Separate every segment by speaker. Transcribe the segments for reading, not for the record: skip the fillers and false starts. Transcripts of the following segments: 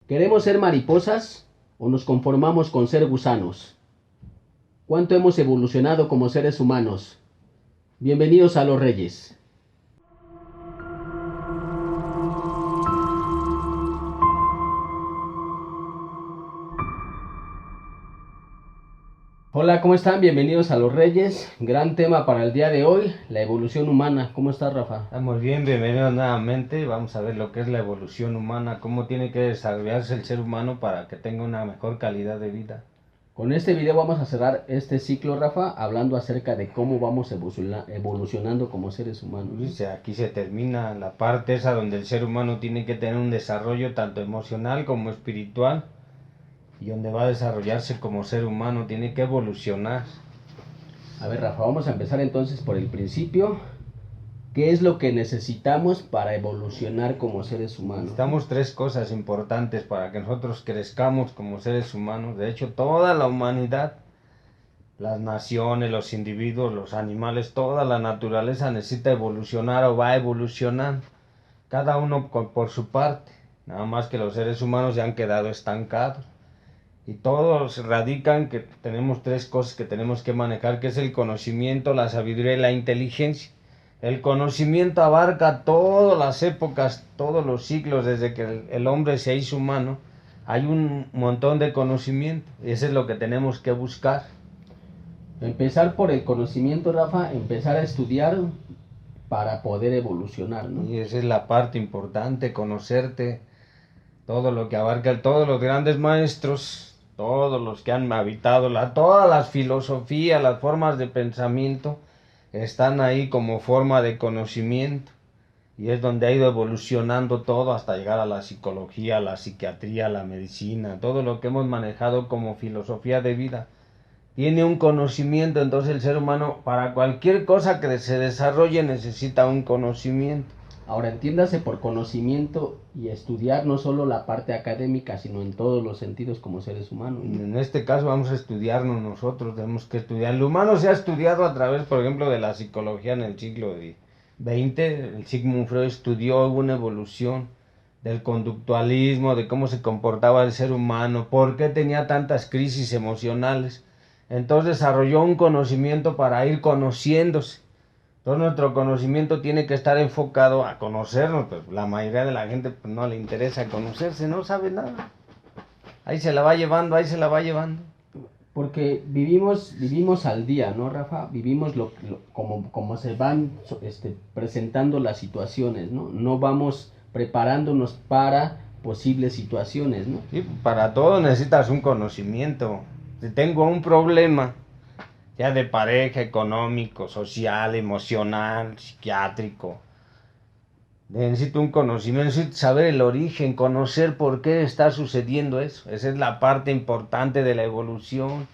Speaker 1: ¿Queremos ser mariposas o nos conformamos con ser gusanos? ¿Cuánto hemos evolucionado como seres humanos? Bienvenidos a Los Reyes. Hola, ¿cómo están? Bienvenidos a Los Reyes. Gran tema para el día de hoy, la evolución humana. ¿Cómo estás, Rafa?
Speaker 2: Estamos bien, bienvenidos nuevamente. Vamos a ver lo que es la evolución humana, cómo tiene que desarrollarse el ser humano para que tenga una mejor calidad de vida.
Speaker 1: Con este video vamos a cerrar este ciclo, Rafa, hablando acerca de cómo vamos evolucionando como seres humanos.
Speaker 2: Dice, aquí se termina la parte esa donde el ser humano tiene que tener un desarrollo tanto emocional como espiritual, y donde va a desarrollarse como ser humano, tiene que evolucionar.
Speaker 1: A ver, Rafa, vamos a empezar entonces por el principio. ¿Qué es lo que necesitamos para evolucionar como seres humanos?
Speaker 2: Necesitamos tres cosas importantes para que nosotros crezcamos como seres humanos. De hecho, toda la humanidad, las naciones, los individuos, los animales, toda la naturaleza necesita evolucionar o va a evolucionar. Cada uno por su parte. Nada más que los seres humanos se han quedado estancados. Y todos radican que tenemos tres cosas que tenemos que manejar, que es el conocimiento, la sabiduría y la inteligencia. El conocimiento abarca todas las épocas, todos los siglos, desde que el hombre se hizo humano. Hay un montón de conocimiento, y eso es lo que tenemos que buscar.
Speaker 1: Empezar por el conocimiento, Rafa, empezar a estudiar para poder evolucionar, ¿no?
Speaker 2: Y esa es la parte importante, conocerte, todo lo que abarca, todos los grandes maestros, todos los que han habitado, todas las filosofías, las formas de pensamiento, están ahí como forma de conocimiento, y es donde ha ido evolucionando todo hasta llegar a la psicología, la psiquiatría, la medicina, todo lo que hemos manejado como filosofía de vida. Tiene un conocimiento, entonces el ser humano para cualquier cosa que se desarrolle necesita un conocimiento.
Speaker 1: Ahora, entiéndase por conocimiento y estudiar no solo la parte académica, sino en todos los sentidos como seres humanos, ¿no?
Speaker 2: En este caso vamos a estudiarnos nosotros, tenemos que estudiar. El humano se ha estudiado a través, por ejemplo, de la psicología en el siglo XX. El Sigmund Freud estudió una evolución del conductualismo, de cómo se comportaba el ser humano, por qué tenía tantas crisis emocionales. Entonces desarrolló un conocimiento para ir conociéndose. Entonces nuestro conocimiento tiene que estar enfocado a conocernos, pues la mayoría de la gente pues, no le interesa conocerse, no sabe nada. Ahí se la va llevando, ahí se la va llevando.
Speaker 1: Porque vivimos al día, ¿no, Rafa? Vivimos como se van presentando las situaciones, ¿no? No vamos preparándonos para posibles situaciones, ¿no?
Speaker 2: Sí, para todo necesitas un conocimiento. Si tengo un problema, ya de pareja, económico, social, emocional, psiquiátrico, necesito un conocimiento, necesito saber el origen, conocer por qué está sucediendo eso. Esa es la parte importante de la evolución.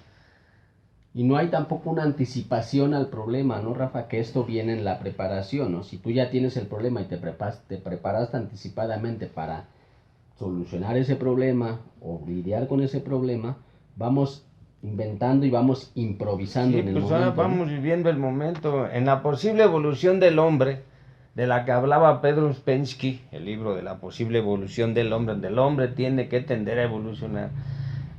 Speaker 1: Y no hay tampoco una anticipación al problema, ¿no, Rafa? Que esto viene en la preparación, ¿no? Si tú ya tienes el problema y te preparaste anticipadamente para solucionar ese problema o lidiar con ese problema, vamos inventando y vamos improvisando
Speaker 2: Sí,
Speaker 1: en el
Speaker 2: pues
Speaker 1: momento,
Speaker 2: ahora vamos
Speaker 1: ¿no?
Speaker 2: viviendo el momento. En la posible evolución del hombre, de la que hablaba Pedro Uspensky, el libro de la posible evolución del hombre, donde el hombre tiene que tender a evolucionar.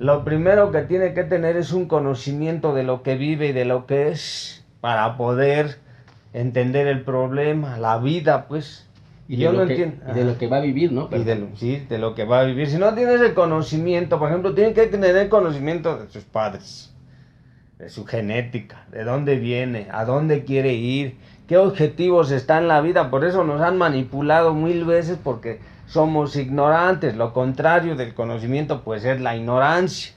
Speaker 2: Lo primero que tiene que tener es un conocimiento de lo que vive y de lo que es, para poder entender el problema, la vida, pues.
Speaker 1: Y
Speaker 2: Yo
Speaker 1: de,
Speaker 2: no
Speaker 1: lo que,
Speaker 2: entiendo.
Speaker 1: y de lo que va a vivir, ¿no?
Speaker 2: Y sí, de lo que va a vivir. Si no tienes el conocimiento, por ejemplo, tiene que tener conocimiento de sus padres, de su genética, de dónde viene, a dónde quiere ir, qué objetivos está en la vida. Por eso nos han manipulado mil veces, porque somos ignorantes. Lo contrario del conocimiento pues es la ignorancia.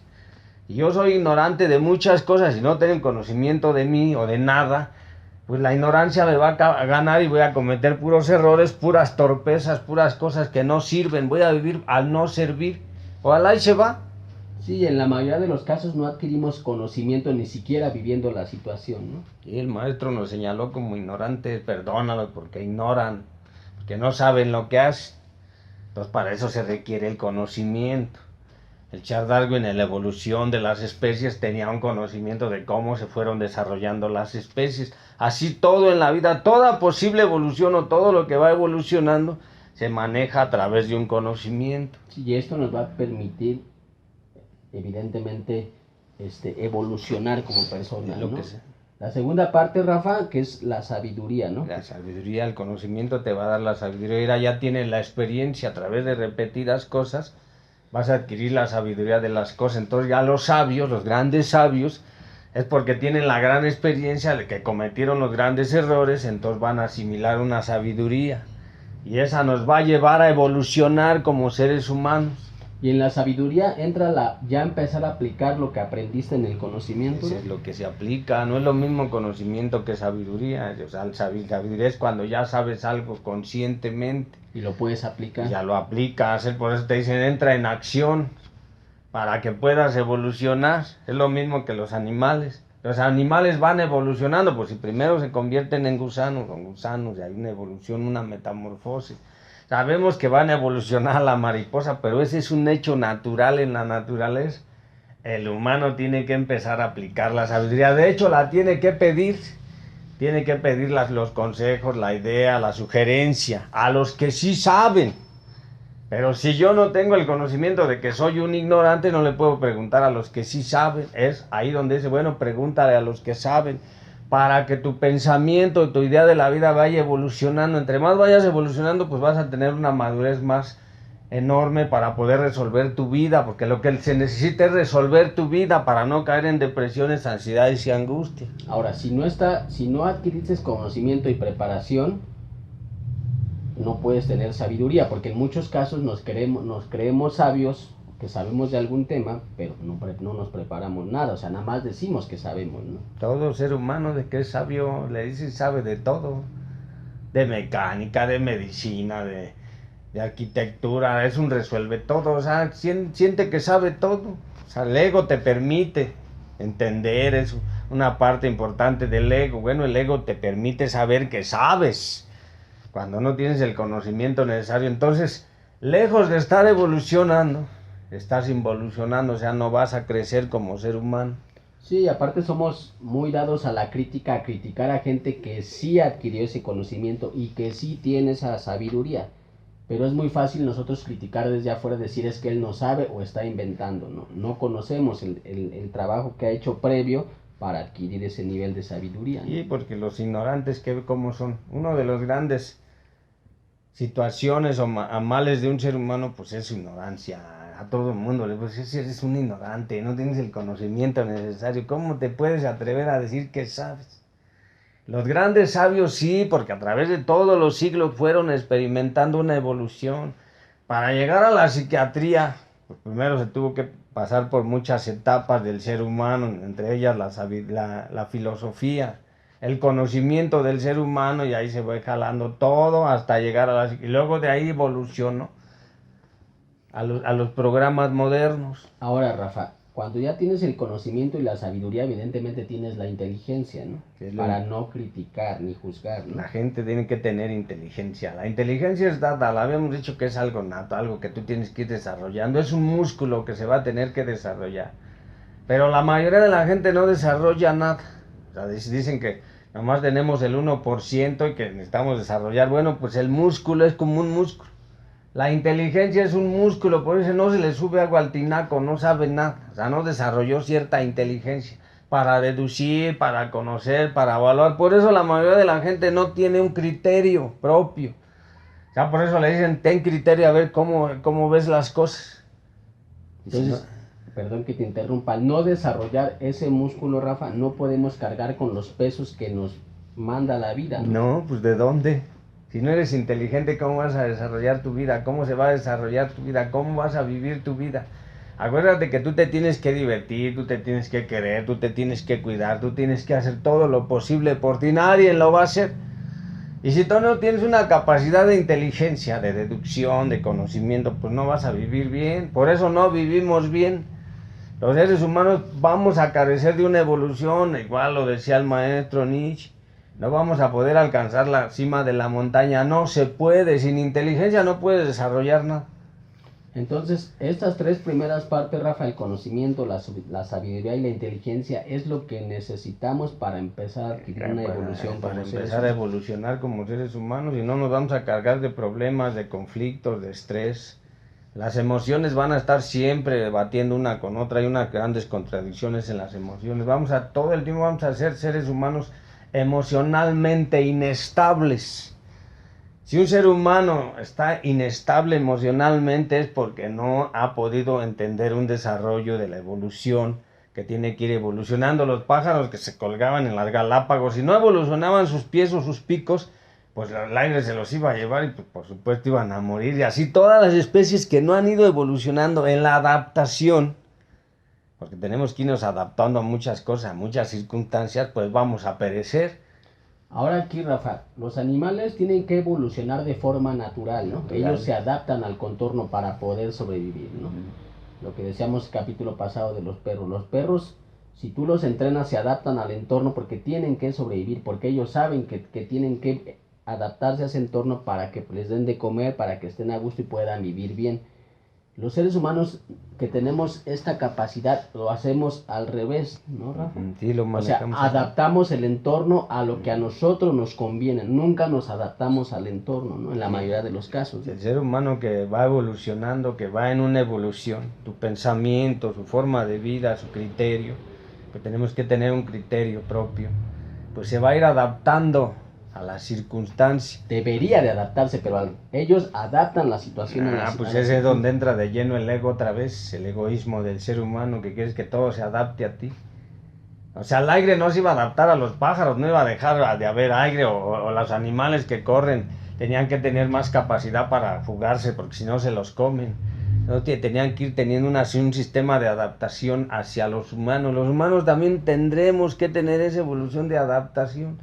Speaker 2: Y yo soy ignorante de muchas cosas y no tengo conocimiento de mí o de nada, pues la ignorancia me va a ganar y voy a cometer puros errores, puras torpezas, puras cosas que no sirven. Voy a vivir al no servir. Ojalá y se va.
Speaker 1: Sí, en la mayoría de los casos no adquirimos conocimiento ni siquiera viviendo la situación, ¿no?
Speaker 2: Y el maestro nos señaló como ignorantes, perdónalos porque ignoran, porque no saben lo que hacen. Entonces para eso se requiere el conocimiento. El Charles Darwin en la evolución de las especies tenía un conocimiento de cómo se fueron desarrollando las especies. Así todo en la vida, toda posible evolución o todo lo que va evolucionando, se maneja a través de un conocimiento.
Speaker 1: Sí, y esto nos va a permitir, evidentemente, evolucionar como personas,
Speaker 2: Lo
Speaker 1: ¿no?
Speaker 2: que sea.
Speaker 1: La segunda parte, Rafa, que es la sabiduría, ¿no?
Speaker 2: La sabiduría, el conocimiento te va a dar la sabiduría. Ahora ya tienes la experiencia a través de repetidas cosas, vas a adquirir la sabiduría de las cosas. Entonces ya los sabios, los grandes sabios, es porque tienen la gran experiencia de que cometieron los grandes errores, entonces van a asimilar una sabiduría. Y esa nos va a llevar a evolucionar como seres humanos.
Speaker 1: Y en la sabiduría entra ya empezar a aplicar lo que aprendiste en el conocimiento,
Speaker 2: Eso
Speaker 1: ¿no?
Speaker 2: es lo que se aplica, no es lo mismo conocimiento que sabiduría. O sea, sabiduría es cuando ya sabes algo conscientemente.
Speaker 1: Y lo puedes aplicar.
Speaker 2: Ya lo aplicas, por eso te dicen entra en acción para que puedas evolucionar. Es lo mismo que los animales. Los animales van evolucionando, pues si primero se convierten en gusanos, son gusanos, y hay una evolución, una metamorfosis. Sabemos que van a evolucionar la mariposa, pero ese es un hecho natural en la naturaleza. El humano tiene que empezar a aplicar la sabiduría, de hecho la tiene que pedir los consejos, la idea, la sugerencia, a los que sí saben. Pero si yo no tengo el conocimiento de que soy un ignorante, no le puedo preguntar a los que sí saben. Es ahí donde dice, bueno, pregúntale a los que saben, para que tu pensamiento, tu idea de la vida vaya evolucionando. Entre más vayas evolucionando, pues vas a tener una madurez más enorme para poder resolver tu vida, porque lo que se necesita es resolver tu vida para no caer en depresiones, ansiedades y angustia.
Speaker 1: Ahora, si no adquiriste conocimiento y preparación, no puedes tener sabiduría, porque en muchos casos nos creemos sabios, que sabemos de algún tema, pero no nos preparamos nada, o sea, nada más decimos que sabemos, ¿no?
Speaker 2: Todo ser humano de que es sabio, le dice sabe de todo, de mecánica, de medicina, de arquitectura, es un resuelve todo, o sea, siente que sabe todo. O sea, el ego te permite entender, es una parte importante del ego. Bueno, el ego te permite saber que sabes, cuando no tienes el conocimiento necesario. Entonces, lejos de estar evolucionando, estás involucionando, o sea, no vas a crecer como ser humano.
Speaker 1: Sí, aparte somos muy dados a la crítica, a criticar a gente que sí adquirió ese conocimiento y que sí tiene esa sabiduría. Pero es muy fácil nosotros criticar desde afuera, decir es que él no sabe o está inventando, ¿no? No conocemos el trabajo que ha hecho previo para adquirir ese nivel de sabiduría, ¿no?
Speaker 2: Sí, porque los ignorantes, ¿cómo son? Uno de los grandes situaciones o males de un ser humano, pues es su ignorancia. A todo el mundo le pues si eres un ignorante, no tienes el conocimiento necesario, ¿cómo te puedes atrever a decir que sabes? Los grandes sabios sí, porque a través de todos los siglos fueron experimentando una evolución. Para llegar a la psiquiatría, pues primero se tuvo que pasar por muchas etapas del ser humano, entre ellas la filosofía, el conocimiento del ser humano, y ahí se fue jalando todo hasta llegar a la psiquiatría. Y luego de ahí evolucionó a los programas modernos.
Speaker 1: Ahora, Rafa, cuando ya tienes el conocimiento y la sabiduría, evidentemente tienes la inteligencia, ¿no? Para no criticar ni juzgar, ¿no?
Speaker 2: La gente tiene que tener inteligencia. La inteligencia es dada, la habíamos dicho que es algo nato, algo que tú tienes que ir desarrollando. Es un músculo que se va a tener que desarrollar. Pero la mayoría de la gente no desarrolla nada. O sea, dicen que nomás tenemos el 1% y que necesitamos desarrollar. Bueno, pues el músculo es como un músculo. La inteligencia es un músculo, por eso no se le sube agua al tinaco, no sabe nada. O sea, no desarrolló cierta inteligencia para deducir, para conocer, para evaluar. Por eso la mayoría de la gente no tiene un criterio propio. O sea, por eso le dicen, ten criterio a ver cómo ves las cosas.
Speaker 1: Entonces, perdón que te interrumpa, al no desarrollar ese músculo, Rafa, no podemos cargar con los pesos que nos manda la vida, ¿no?
Speaker 2: No, pues ¿de dónde? Si no eres inteligente, ¿cómo vas a desarrollar tu vida? ¿Cómo se va a desarrollar tu vida? ¿Cómo vas a vivir tu vida? Acuérdate que tú te tienes que divertir, tú te tienes que querer, tú te tienes que cuidar, tú tienes que hacer todo lo posible por ti, nadie lo va a hacer. Y si tú no tienes una capacidad de inteligencia, de deducción, de conocimiento, pues no vas a vivir bien. Por eso no vivimos bien. Los seres humanos vamos a carecer de una evolución, igual lo decía el maestro Nietzsche. No vamos a poder alcanzar la cima de la montaña, no se puede, sin inteligencia no puedes desarrollar nada.
Speaker 1: Entonces, estas tres primeras partes, Rafa, el conocimiento, la sabiduría y la inteligencia, es lo que necesitamos para empezar a adquirir una evolución
Speaker 2: para
Speaker 1: como seres
Speaker 2: empezar a
Speaker 1: humanos.
Speaker 2: evolucionar como seres humanos, y no nos vamos a cargar de problemas, de conflictos, de estrés. Las emociones van a estar siempre debatiendo una con otra, hay unas grandes contradicciones en las emociones. Todo el tiempo vamos a ser seres humanos emocionalmente inestables. Si un ser humano está inestable emocionalmente es porque no ha podido entender un desarrollo de la evolución que tiene que ir evolucionando. Los pájaros que se colgaban en las Galápagos, si no evolucionaban sus pies o sus picos, pues el aire se los iba a llevar y pues, por supuesto iban a morir. Y así todas las especies que no han ido evolucionando en la adaptación, porque tenemos que irnos adaptando a muchas cosas, a muchas circunstancias, pues vamos a perecer.
Speaker 1: Ahora aquí, Rafa, los animales tienen que evolucionar de forma natural, ¿no?
Speaker 2: Natural.
Speaker 1: Ellos se adaptan al contorno para poder sobrevivir, ¿no? Lo que decíamos el capítulo pasado de los perros. Los perros, si tú los entrenas, se adaptan al entorno porque tienen que sobrevivir, porque ellos saben que tienen que adaptarse a ese entorno para que les den de comer, para que estén a gusto y puedan vivir bien. Los seres humanos que tenemos esta capacidad lo hacemos al revés, ¿no, Rafa?
Speaker 2: Sí, lo
Speaker 1: O sea,
Speaker 2: manejamos.
Speaker 1: adaptamos el entorno a lo que a nosotros nos conviene. Nunca nos adaptamos al entorno, ¿no? En la mayoría de los casos.
Speaker 2: El ser humano que va evolucionando, que va en una evolución, tu pensamiento, su forma de vida, su criterio, que tenemos que tener un criterio propio, pues se va a ir adaptando a las circunstancias.
Speaker 1: Debería de adaptarse, pero ellos adaptan la situación a la
Speaker 2: Pues
Speaker 1: a la
Speaker 2: ese es donde entra de lleno el ego otra vez, el egoísmo del ser humano, que quieres que todo se adapte a ti. O sea, el aire no se iba a adaptar a los pájaros, no iba a dejar de haber aire, o los animales que corren tenían que tener más capacidad para fugarse, porque si no se los comen. No, tenían que ir teniendo un sistema de adaptación hacia los humanos. Los humanos también tendremos que tener esa evolución de adaptación.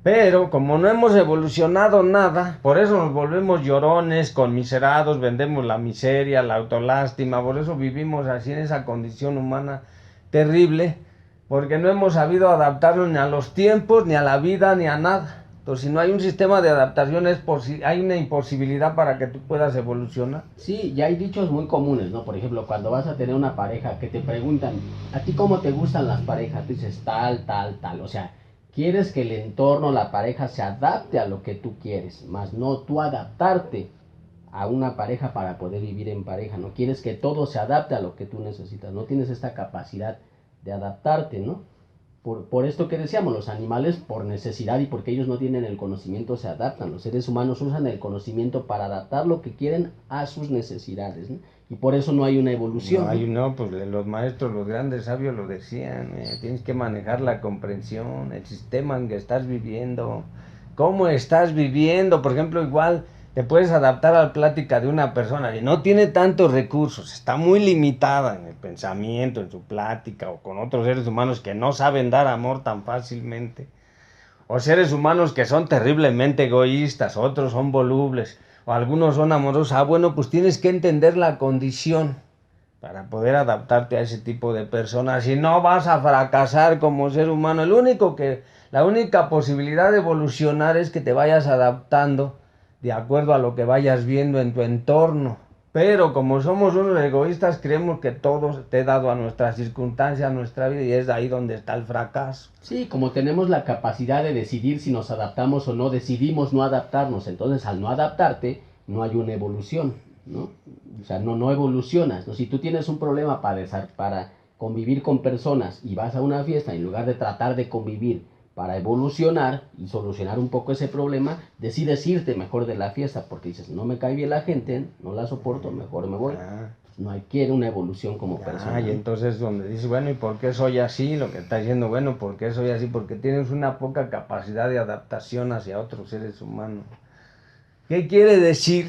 Speaker 2: Pero como no hemos evolucionado nada, por eso nos volvemos llorones, conmiserados, vendemos la miseria, la autolástima, por eso vivimos así en esa condición humana terrible, porque no hemos sabido adaptarnos ni a los tiempos, ni a la vida, ni a nada. Entonces, si no hay un sistema de adaptación, hay una imposibilidad para que tú puedas evolucionar.
Speaker 1: Sí, ya hay dichos muy comunes, ¿no? Por ejemplo, cuando vas a tener una pareja que te preguntan, ¿a ti cómo te gustan las parejas? Tú dices tal, tal, tal. O sea, quieres que el entorno, la pareja se adapte a lo que tú quieres, más no tú adaptarte a una pareja para poder vivir en pareja. No quieres que todo se adapte a lo que tú necesitas. No tienes esta capacidad de adaptarte, ¿no? Por esto que decíamos, los animales por necesidad y porque ellos no tienen el conocimiento se adaptan. Los seres humanos usan el conocimiento para adaptar lo que quieren a sus necesidades, ¿no? Y por eso no hay una evolución.
Speaker 2: Pues los maestros, los grandes sabios lo decían, tienes que manejar la comprensión, el sistema en que estás viviendo, cómo estás viviendo. Por ejemplo, igual te puedes adaptar a la plática de una persona que no tiene tantos recursos, está muy limitada en el pensamiento, en su plática, o con otros seres humanos que no saben dar amor tan fácilmente, o seres humanos que son terriblemente egoístas, otros son volubles, o algunos son amorosos. Bueno, pues tienes que entender la condición para poder adaptarte a ese tipo de personas. Si no, vas a fracasar como ser humano. La única posibilidad de evolucionar es que te vayas adaptando de acuerdo a lo que vayas viendo en tu entorno. Pero como somos unos egoístas, creemos que todo esté dado a nuestras circunstancias, a nuestra vida, y es ahí donde está el fracaso.
Speaker 1: Sí, como tenemos la capacidad de decidir si nos adaptamos o no, decidimos no adaptarnos. Entonces, al no adaptarte, no hay una evolución, ¿no? O sea, no evolucionas, ¿no? Si tú tienes un problema para convivir con personas y vas a una fiesta, en lugar de tratar de convivir para evolucionar y solucionar un poco ese problema, decides irte mejor de la fiesta porque dices, no me cae bien la gente, no la soporto, mejor me voy. No hay una evolución como persona.
Speaker 2: Y entonces donde dices, bueno, ¿y por qué soy así? Lo que está diciendo, bueno, ¿por qué soy así? Porque tienes una poca capacidad de adaptación hacia otros seres humanos. ¿Qué quiere decir?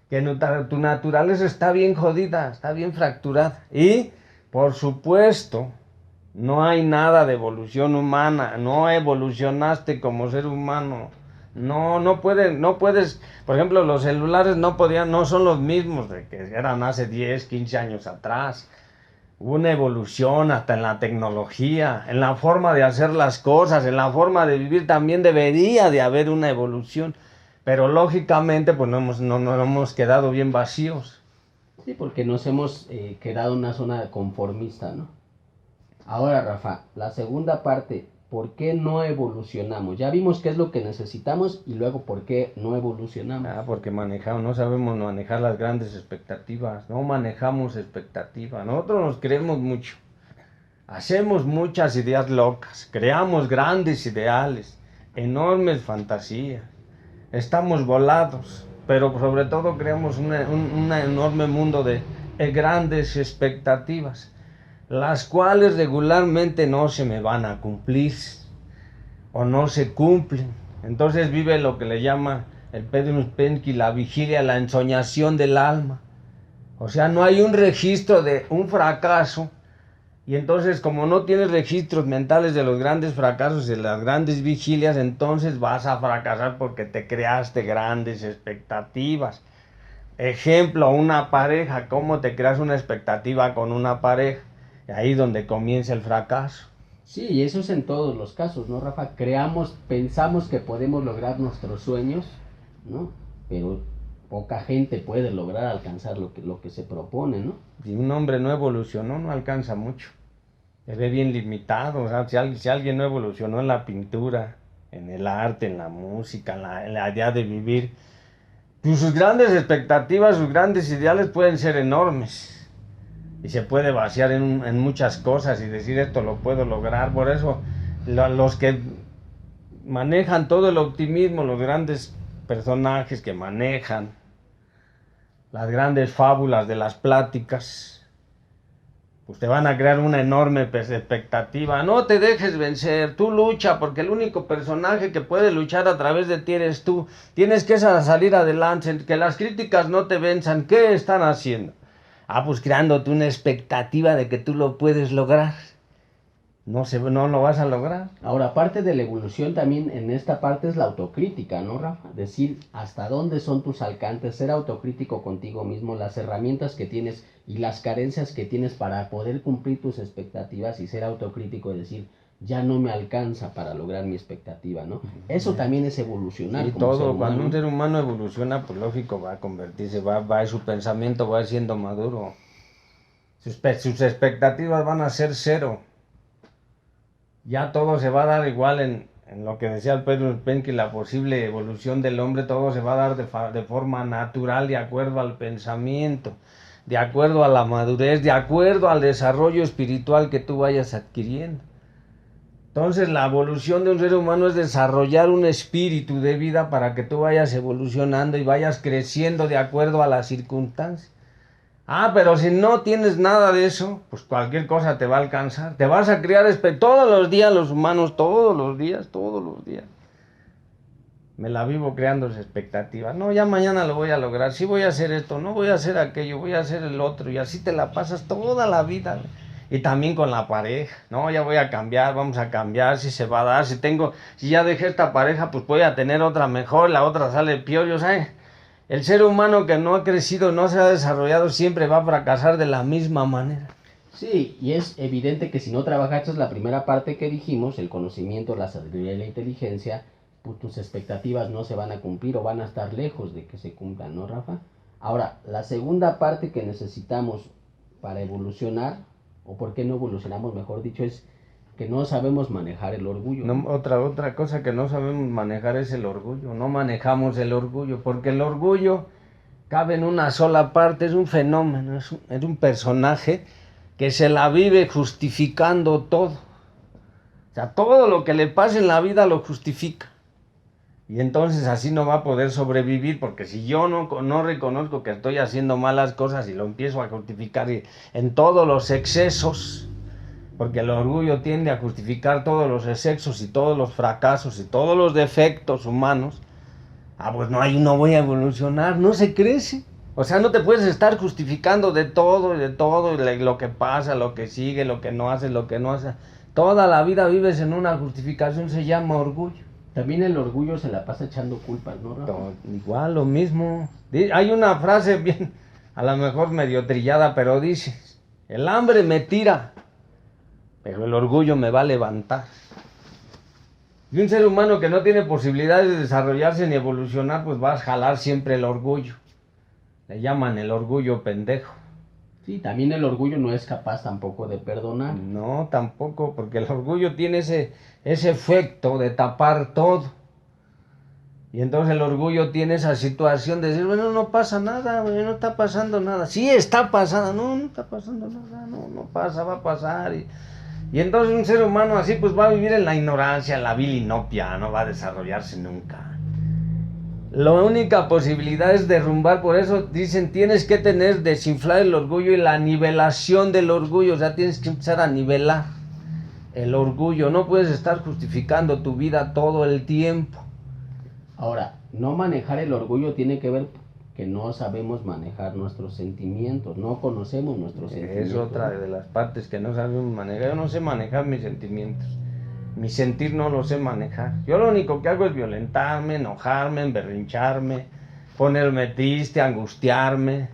Speaker 2: Que tu naturaleza está bien jodida, está bien fracturada. Y, por supuesto, no hay nada de evolución humana, no evolucionaste como ser humano. No puedes, por ejemplo, los celulares no son los mismos de que eran hace 10, 15 años atrás. Hubo una evolución hasta en la tecnología, en la forma de hacer las cosas, en la forma de vivir también debería de haber una evolución. Pero lógicamente pues no hemos quedado bien vacíos.
Speaker 1: Sí, porque nos hemos quedado en una zona conformista, ¿no? Ahora, Rafa, la segunda parte, ¿por qué no evolucionamos? Ya vimos qué es lo que necesitamos y luego por qué no evolucionamos.
Speaker 2: Porque no sabemos manejar las grandes expectativas, no manejamos expectativas. Nosotros nos creemos mucho, hacemos muchas ideas locas, creamos grandes ideales, enormes fantasías, estamos volados, pero sobre todo creamos un enorme mundo de grandes expectativas, las cuales regularmente no se me van a cumplir o no se cumplen. Entonces vive lo que le llama el Pedro Uspensky la vigilia, la ensoñación del alma. O sea, no hay un registro de un fracaso, y entonces como no tienes registros mentales de los grandes fracasos y de las grandes vigilias, entonces vas a fracasar porque te creaste grandes expectativas. Ejemplo, una pareja, ¿cómo te creas una expectativa con una pareja? Ahí es donde comienza el fracaso.
Speaker 1: Sí, y eso es en todos los casos, ¿no, Rafa? Pensamos que podemos lograr nuestros sueños, ¿no? Pero poca gente puede lograr alcanzar lo que se propone, ¿no?
Speaker 2: Si un hombre no evolucionó, no alcanza mucho. Se ve bien limitado. O sea, si alguien no evolucionó en la pintura, en el arte, en la música, en la idea de vivir, pues sus grandes expectativas, sus grandes ideales pueden ser enormes. Y se puede vaciar en muchas cosas y decir esto lo puedo lograr. Por eso los que manejan todo el optimismo, los grandes personajes que manejan las grandes fábulas de las pláticas, pues te van a crear una enorme expectativa. No te dejes vencer, tú lucha, porque el único personaje que puede luchar a través de ti eres tú. Tienes que salir adelante, que las críticas no te venzan. ¿Qué están haciendo? Pues creándote una expectativa de que tú lo puedes lograr. No lo vas a lograr.
Speaker 1: Ahora, parte de la evolución también en esta parte es la autocrítica, ¿no, Rafa? Decir hasta dónde son tus alcances, ser autocrítico contigo mismo, las herramientas que tienes y las carencias que tienes para poder cumplir tus expectativas y ser autocrítico y decir, ya no me alcanza para lograr mi expectativa, ¿no? Eso también es evolucionar.
Speaker 2: Y todo, cuando un ser humano evoluciona, pues lógico, va a convertirse, su pensamiento va siendo maduro. Sus expectativas van a ser cero. Ya todo se va a dar igual en lo que decía el Pedro Uspensky, la posible evolución del hombre, todo se va a dar de forma natural, de acuerdo al pensamiento, de acuerdo a la madurez, de acuerdo al desarrollo espiritual que tú vayas adquiriendo. Entonces la evolución de un ser humano es desarrollar un espíritu de vida para que tú vayas evolucionando y vayas creciendo de acuerdo a las circunstancias. Pero si no tienes nada de eso, pues cualquier cosa te va a alcanzar. Te vas a crear todos los días, los humanos, todos los días. Me la vivo creando expectativas. No, ya mañana lo voy a lograr. Sí voy a hacer esto, no voy a hacer aquello, voy a hacer el otro. Y así te la pasas toda la vida. Y también con la pareja. No, ya voy a cambiar, vamos a cambiar, si se va a dar. Si ya dejé esta pareja, pues voy a tener otra mejor, la otra sale peor. Yo sé. El ser humano que no ha crecido, no se ha desarrollado, siempre va a fracasar de la misma manera.
Speaker 1: Sí, y es evidente que si no trabajaste la primera parte que dijimos, el conocimiento, la sabiduría y la inteligencia, pues tus expectativas no se van a cumplir o van a estar lejos de que se cumplan, ¿no, Rafa? Ahora, la segunda parte que necesitamos para evolucionar, o por qué no evolucionamos, mejor dicho, es que no sabemos manejar el orgullo.
Speaker 2: No, otra cosa que no sabemos manejar es el orgullo. No manejamos el orgullo, porque el orgullo cabe en una sola parte, es un fenómeno, es un personaje que se la vive justificando todo. O sea, todo lo que le pasa en la vida lo justifica. Y entonces así no va a poder sobrevivir, porque si yo no reconozco que estoy haciendo malas cosas y lo empiezo a justificar en todos los excesos, porque el orgullo tiende a justificar todos los excesos y todos los fracasos y todos los defectos humanos, pues no voy a evolucionar, no se crece. O sea, no te puedes estar justificando de todo, y lo que pasa, lo que sigue, lo que no haces, lo que no haces. Toda la vida vives en una justificación, se llama orgullo.
Speaker 1: También el orgullo se la pasa echando culpas, ¿no, Rafa?
Speaker 2: Igual, lo mismo. Hay una frase bien, a lo mejor medio trillada, pero dice, el hambre me tira, pero el orgullo me va a levantar. Y un ser humano que no tiene posibilidades de desarrollarse ni evolucionar, pues va a jalar siempre el orgullo. Le llaman el orgullo pendejo.
Speaker 1: Sí, también el orgullo no es capaz tampoco de perdonar.
Speaker 2: No, tampoco, porque el orgullo tiene ese efecto de tapar todo. Y entonces el orgullo tiene esa situación de decir, bueno, no pasa nada, güey, no está pasando nada. Sí está pasando, no está pasando nada, no pasa, va a pasar. Y entonces un ser humano así pues va a vivir en la ignorancia, en la vil inopia, no va a desarrollarse nunca. La única posibilidad es derrumbar, por eso dicen, tienes que desinflar el orgullo y la nivelación del orgullo, o sea, tienes que empezar a nivelar el orgullo, no puedes estar justificando tu vida todo el tiempo.
Speaker 1: Ahora, no manejar el orgullo tiene que ver que no sabemos manejar nuestros sentimientos, no conocemos nuestros sentimientos.
Speaker 2: Es otra de las partes que no sabemos manejar, yo no sé manejar mis sentimientos. Mi sentir no lo sé manejar. Yo lo único que hago es violentarme, enojarme, emberrincharme, ponerme triste, angustiarme,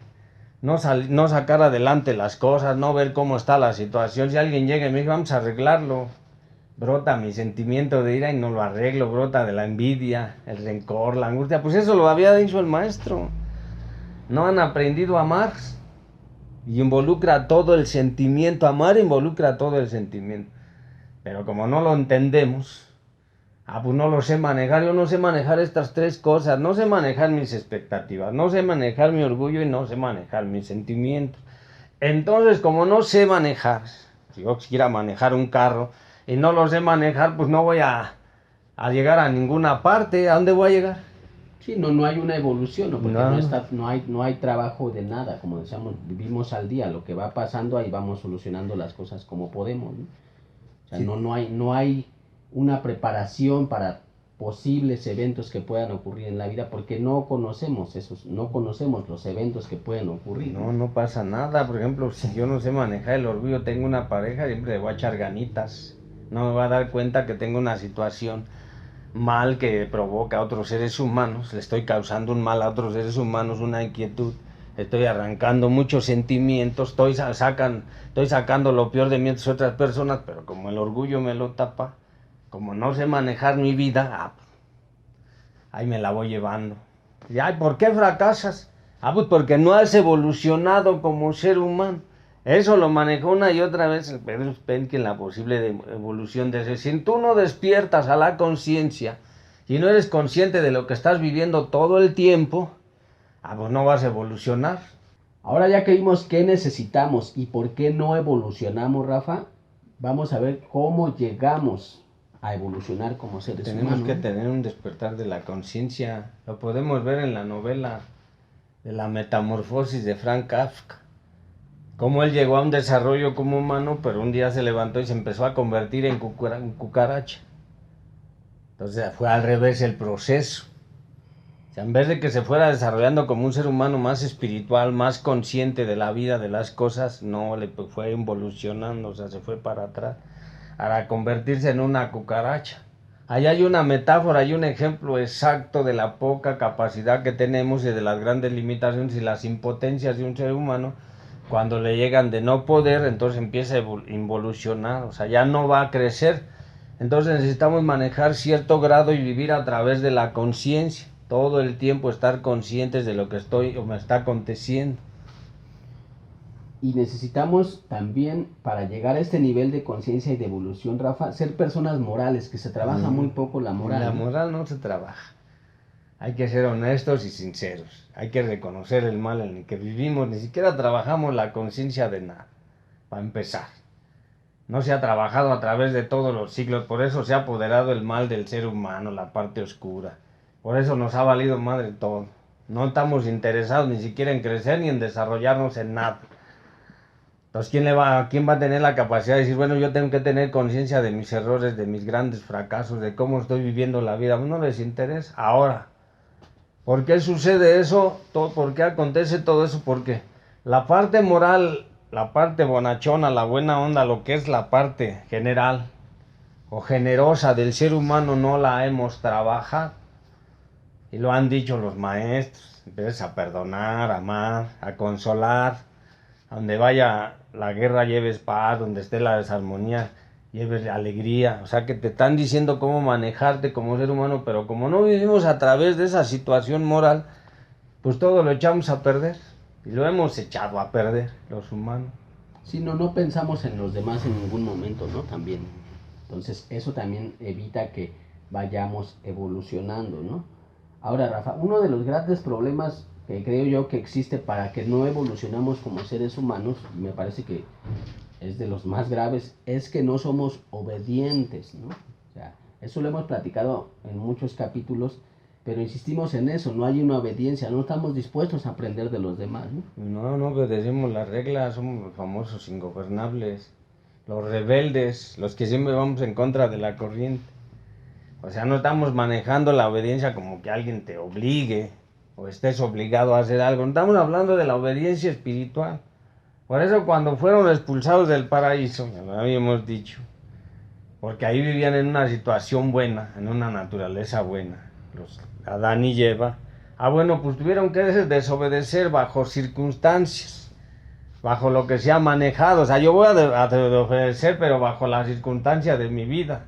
Speaker 2: no sacar adelante las cosas, no ver cómo está la situación. Si alguien llega y me dice, vamos a arreglarlo, brota mi sentimiento de ira y no lo arreglo, brota de la envidia, el rencor, la angustia. Pues eso lo había dicho el maestro. No han aprendido a amar y involucra todo el sentimiento. Amar involucra todo el sentimiento. Pero como no lo entendemos, pues no lo sé manejar. Yo no sé manejar estas tres cosas. No sé manejar mis expectativas, no sé manejar mi orgullo y no sé manejar mis sentimientos. Entonces, como no sé manejar, si yo quisiera manejar un carro y no lo sé manejar, pues no voy a llegar a ninguna parte. ¿A dónde voy a llegar?
Speaker 1: Sí, no hay una evolución, ¿no? Porque
Speaker 2: No.
Speaker 1: no hay trabajo de nada, como decíamos, vivimos al día, lo que va pasando ahí vamos solucionando las cosas como podemos, ¿no? O sea,
Speaker 2: Sí.
Speaker 1: no hay una preparación para posibles eventos que puedan ocurrir en la vida porque no conocemos los eventos que pueden ocurrir.
Speaker 2: No pasa nada. Por ejemplo, si yo no sé manejar el orgullo, tengo una pareja, siempre le voy a echar ganitas. No me va a dar cuenta que tengo una situación mal que provoca a otros seres humanos, le estoy causando un mal a otros seres humanos, una inquietud, estoy arrancando muchos sentimientos, estoy sacando lo peor de mí a otras personas, pero como el orgullo me lo tapa, como no sé manejar mi vida, ahí me la voy llevando. Y ¿por qué fracasas? Pues porque no has evolucionado como ser humano. Eso lo manejó una y otra vez el Pedro Spenke en la posible evolución de ese. Si tú no despiertas a la conciencia y no eres consciente de lo que estás viviendo todo el tiempo, pues no vas a evolucionar.
Speaker 1: Ahora ya que vimos qué necesitamos y por qué no evolucionamos, Rafa, vamos a ver cómo llegamos a evolucionar como seres humanos.
Speaker 2: Tenemos que tener un despertar de la conciencia. Lo podemos ver en la novela de la metamorfosis de Frank Kafka. Cómo él llegó a un desarrollo como humano, pero un día se levantó y se empezó a convertir en cucaracha. Entonces fue al revés el proceso. O sea, en vez de que se fuera desarrollando como un ser humano más espiritual, más consciente de la vida, de las cosas, no, le fue evolucionando, o sea, se fue para atrás, para convertirse en una cucaracha. Allá hay una metáfora, hay un ejemplo exacto de la poca capacidad que tenemos y de las grandes limitaciones y las impotencias de un ser humano. Cuando le llegan de no poder, entonces empieza a involucionar, o sea, ya no va a crecer. Entonces necesitamos manejar cierto grado y vivir a través de la conciencia. Todo el tiempo estar conscientes de lo que estoy o me está aconteciendo.
Speaker 1: Y necesitamos también, para llegar a este nivel de conciencia y de evolución, Rafa, ser personas morales, que se trabaja muy poco la moral.
Speaker 2: La moral no se trabaja. Hay que ser honestos y sinceros. Hay que reconocer el mal en el que vivimos. Ni siquiera trabajamos la conciencia de nada, para empezar. No se ha trabajado a través de todos los siglos. Por eso se ha apoderado el mal del ser humano, la parte oscura. Por eso nos ha valido madre todo. No estamos interesados ni siquiera en crecer ni en desarrollarnos en nada. Entonces, ¿quién va a tener la capacidad de decir, bueno, yo tengo que tener conciencia de mis errores, de mis grandes fracasos, de cómo estoy viviendo la vida? No les interesa. Ahora, ¿por qué sucede eso? ¿Por qué acontece todo eso? Porque la parte moral, la parte bonachona, la buena onda, lo que es la parte general o generosa del ser humano no la hemos trabajado. Y lo han dicho los maestros. Empiezas a perdonar, a amar, a consolar. A donde vaya la guerra lleves paz, donde esté la desarmonía lleves alegría. O sea que te están diciendo cómo manejarte como ser humano, pero como no vivimos a través de esa situación moral, pues todo lo echamos a perder. Y lo hemos echado a perder los humanos.
Speaker 1: Sí, no pensamos en los demás en ningún momento, ¿no? También. Entonces, eso también evita que vayamos evolucionando, ¿no? Ahora, Rafa, uno de los grandes problemas que creo yo que existe para que no evolucionamos como seres humanos, y me parece que es de los más graves, es que no somos obedientes, ¿no? O sea, eso lo hemos platicado en muchos capítulos, pero insistimos en eso, no hay una obediencia, no estamos dispuestos a aprender de los demás, ¿no?
Speaker 2: No obedecemos las reglas, somos los famosos ingobernables, los rebeldes, los que siempre vamos en contra de la corriente. O sea, no estamos manejando la obediencia como que alguien te obligue o estés obligado a hacer algo. No estamos hablando de la obediencia espiritual. Por eso cuando fueron expulsados del paraíso, ya lo habíamos dicho, porque ahí vivían en una situación buena, en una naturaleza buena, los Adán y Eva. Bueno, pues tuvieron que desobedecer bajo circunstancias, bajo lo que se ha manejado. O sea, yo voy a desobedecer, pero bajo las circunstancias de mi vida.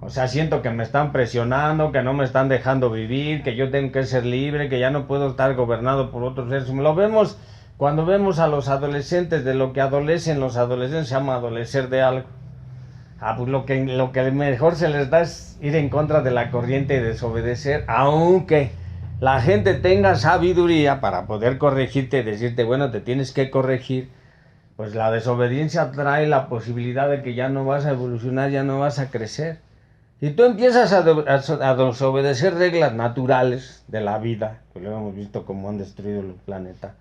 Speaker 2: O sea, siento que me están presionando, que no me están dejando vivir, que yo tengo que ser libre, que ya no puedo estar gobernado por otros seres. Lo vemos cuando vemos a los adolescentes, de lo que adolecen los adolescentes, se llama adolecer de algo. Pues lo que mejor se les da es ir en contra de la corriente y desobedecer, aunque la gente tenga sabiduría para poder corregirte y decirte, bueno, te tienes que corregir. Pues la desobediencia trae la posibilidad de que ya no vas a evolucionar, ya no vas a crecer. Si tú empiezas a desobedecer reglas naturales de la vida, que lo hemos visto cómo han destruido el planeta,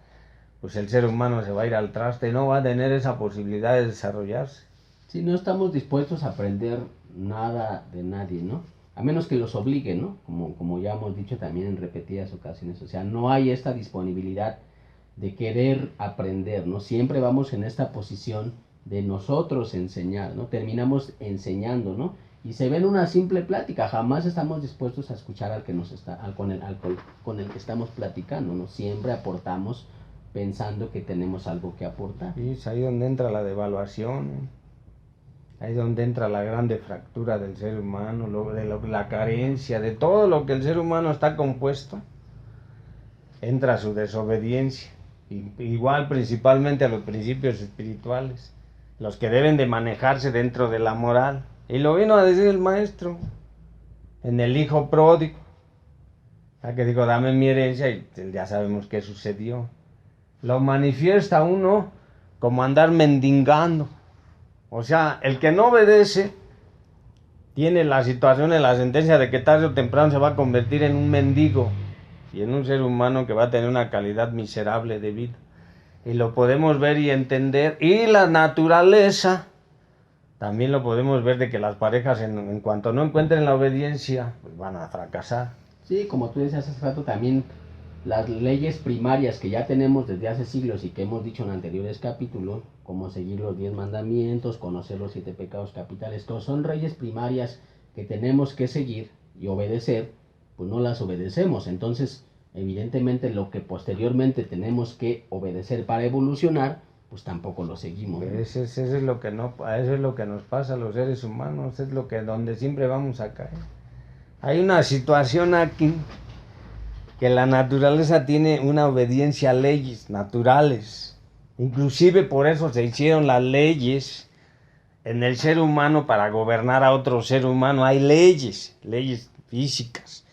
Speaker 2: pues el ser humano se va a ir al traste y no va a tener esa posibilidad de desarrollarse.
Speaker 1: Sí, no estamos dispuestos a aprender nada de nadie, ¿no? A menos que los obliguen, ¿no? Como ya hemos dicho también en repetidas ocasiones. O sea, no hay esta disponibilidad de querer aprender, ¿no? Siempre vamos en esta posición de nosotros enseñar, ¿no? Terminamos enseñando, ¿no? Y se ve en una simple plática, jamás estamos dispuestos a escuchar al que nos está, con el que estamos platicando, ¿no? Siempre aportamos pensando que tenemos algo que aportar.
Speaker 2: Sí, es ahí donde entra la devaluación, ahí donde entra la grande fractura del ser humano, la carencia, de todo lo que el ser humano está compuesto, entra su desobediencia, igual principalmente a los principios espirituales, los que deben de manejarse dentro de la moral. Y lo vino a decir el maestro en el hijo pródigo, que dijo, dame mi herencia, y ya sabemos qué sucedió. Lo manifiesta uno como andar mendigando. O sea, el que no obedece tiene la situación en la sentencia de que tarde o temprano se va a convertir en un mendigo y en un ser humano que va a tener una calidad miserable de vida. Y lo podemos ver y entender. Y la naturaleza también lo podemos ver, de que las parejas en cuanto no encuentren la obediencia, pues van a fracasar.
Speaker 1: Sí, como tú decías hace rato, también las leyes primarias que ya tenemos desde hace siglos y que hemos dicho en anteriores capítulos, como seguir los 10 mandamientos, conocer los 7 pecados capitales, todos son leyes primarias que tenemos que seguir y obedecer, pues no las obedecemos. Entonces, evidentemente lo que posteriormente tenemos que obedecer para evolucionar, pues tampoco lo seguimos, ¿no?
Speaker 2: Eso es lo que nos pasa a los seres humanos, es donde siempre vamos a caer. Hay una situación aquí que la naturaleza tiene una obediencia a leyes naturales. Inclusive por eso se hicieron las leyes en el ser humano para gobernar a otro ser humano. Hay leyes físicas.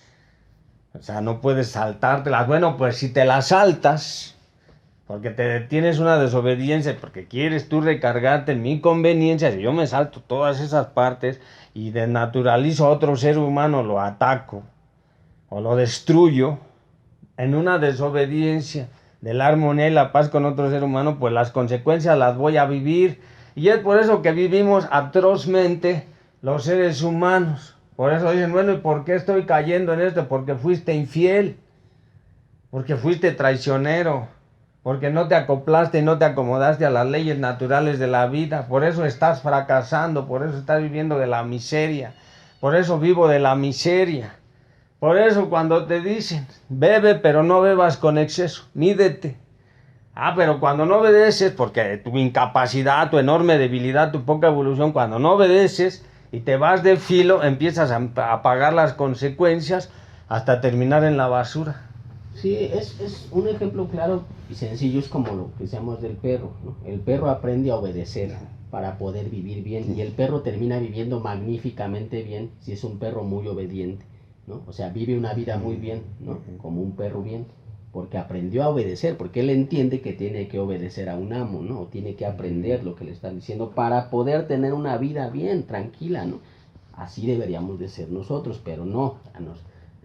Speaker 2: O sea, no puedes saltártelas. Bueno, pues si te las saltas, porque tienes una desobediencia, porque quieres tú recargarte en mi conveniencia, si yo me salto todas esas partes y desnaturalizo a otro ser humano, lo ataco o lo destruyo, en una desobediencia de la armonía y la paz con otro ser humano, pues las consecuencias las voy a vivir. Y es por eso que vivimos atrozmente los seres humanos. Por eso dicen, bueno, ¿y por qué estoy cayendo en esto? Porque fuiste infiel, porque fuiste traicionero, porque no te acoplaste y no te acomodaste a las leyes naturales de la vida. Por eso estás fracasando, por eso estás viviendo de la miseria, por eso vivo de la miseria. Por eso cuando te dicen, bebe pero no bebas con exceso, mídete. Pero cuando no obedeces, porque tu incapacidad, tu enorme debilidad, tu poca evolución, cuando no obedeces y te vas de filo, empiezas a pagar las consecuencias hasta terminar en la basura.
Speaker 1: Sí, es un ejemplo claro y sencillo, es como lo que decíamos del perro, ¿no? El perro aprende a obedecer para poder vivir bien y el perro termina viviendo magníficamente bien si es un perro muy obediente, ¿no? O sea, vive una vida muy bien, ¿no? Como un perro bien, porque aprendió a obedecer, porque él entiende que tiene que obedecer a un amo, ¿no? O tiene que aprender lo que le están diciendo para poder tener una vida bien, tranquila, ¿no? Así deberíamos de ser nosotros, pero no,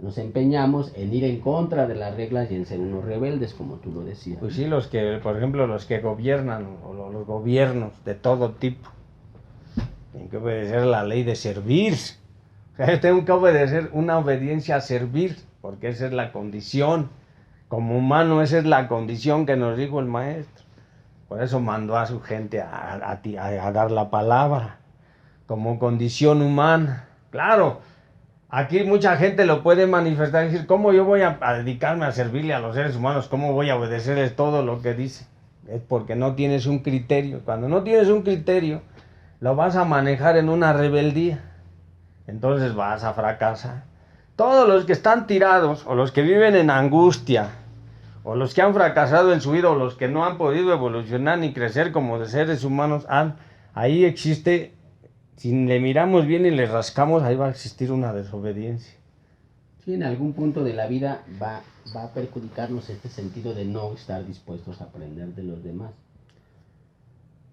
Speaker 1: nos empeñamos en ir en contra de las reglas y en ser unos rebeldes, como tú lo decías.
Speaker 2: Pues sí, los que, por ejemplo, los que gobiernan, o los gobiernos de todo tipo, tienen que obedecer la ley de servir. O sea, yo tengo que obedecer una obediencia a servir, porque esa es la condición. Como humano, esa es la condición que nos dijo el maestro. Por eso mandó a su gente a dar la palabra, como condición humana. Claro, aquí mucha gente lo puede manifestar y decir, ¿cómo yo voy a dedicarme a servirle a los seres humanos? ¿Cómo voy a obedecerles todo lo que dice? Es porque no tienes un criterio. Cuando no tienes un criterio, lo vas a manejar en una rebeldía. Entonces vas a fracasar. Todos los que están tirados, o los que viven en angustia, o los que han fracasado en su vida, o los que no han podido evolucionar ni crecer como de seres humanos, ahí existe... Si le miramos bien y le rascamos, ahí va a existir una desobediencia.
Speaker 1: Sí, en algún punto de la vida va a perjudicarnos este sentido de no estar dispuestos a aprender de los demás.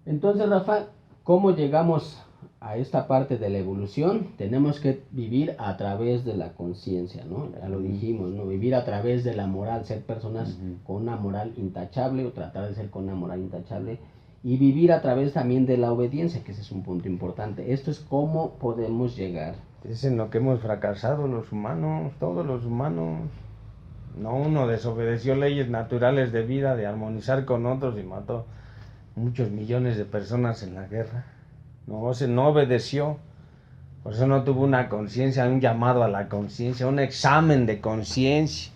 Speaker 1: Entonces, Rafa, ¿cómo llegamos a esta parte de la evolución? Tenemos que vivir a través de la conciencia, ¿no? Ya lo dijimos, ¿no? Vivir a través de la moral, ser personas con una moral intachable o tratar de ser con una moral intachable. Y vivir a través también de la obediencia, que ese es un punto importante. Esto es cómo podemos llegar.
Speaker 2: Es en lo que hemos fracasado los humanos, todos los humanos. No, uno desobedeció leyes naturales de vida, de armonizar con otros y mató muchos millones de personas en la guerra. No, no obedeció. Por eso no tuvo una conciencia, un llamado a la conciencia, un examen de conciencia.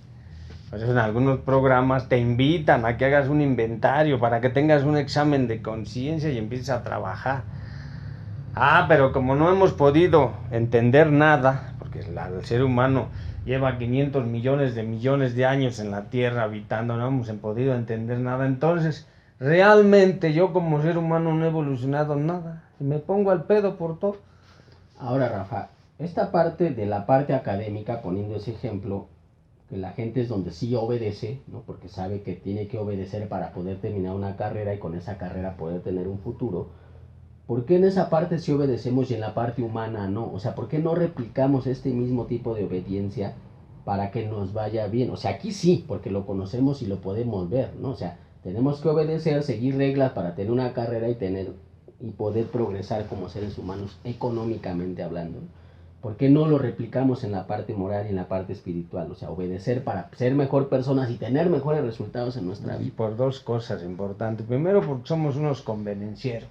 Speaker 2: Por eso en algunos programas te invitan a que hagas un inventario para que tengas un examen de conciencia y empieces a trabajar. Pero como no hemos podido entender nada, porque el ser humano lleva 500 millones de años en la Tierra habitando, no hemos podido entender nada, entonces realmente yo como ser humano no he evolucionado nada y me pongo al pedo por todo.
Speaker 1: Ahora, Rafa, esta parte de la parte académica, poniendo ese ejemplo, que la gente es donde sí obedece, ¿no? Porque sabe que tiene que obedecer para poder terminar una carrera y con esa carrera poder tener un futuro. ¿Por qué en esa parte sí obedecemos y en la parte humana no? O sea, ¿por qué no replicamos este mismo tipo de obediencia para que nos vaya bien? O sea, aquí sí, porque lo conocemos y lo podemos ver, ¿no? O sea, tenemos que obedecer, seguir reglas para tener una carrera y poder progresar como seres humanos económicamente hablando, ¿no? ¿Por qué no lo replicamos en la parte moral y en la parte espiritual? O sea, obedecer para ser mejor personas y tener mejores resultados en nuestra vida.
Speaker 2: Por dos cosas importantes. Primero, porque somos unos convenencieros.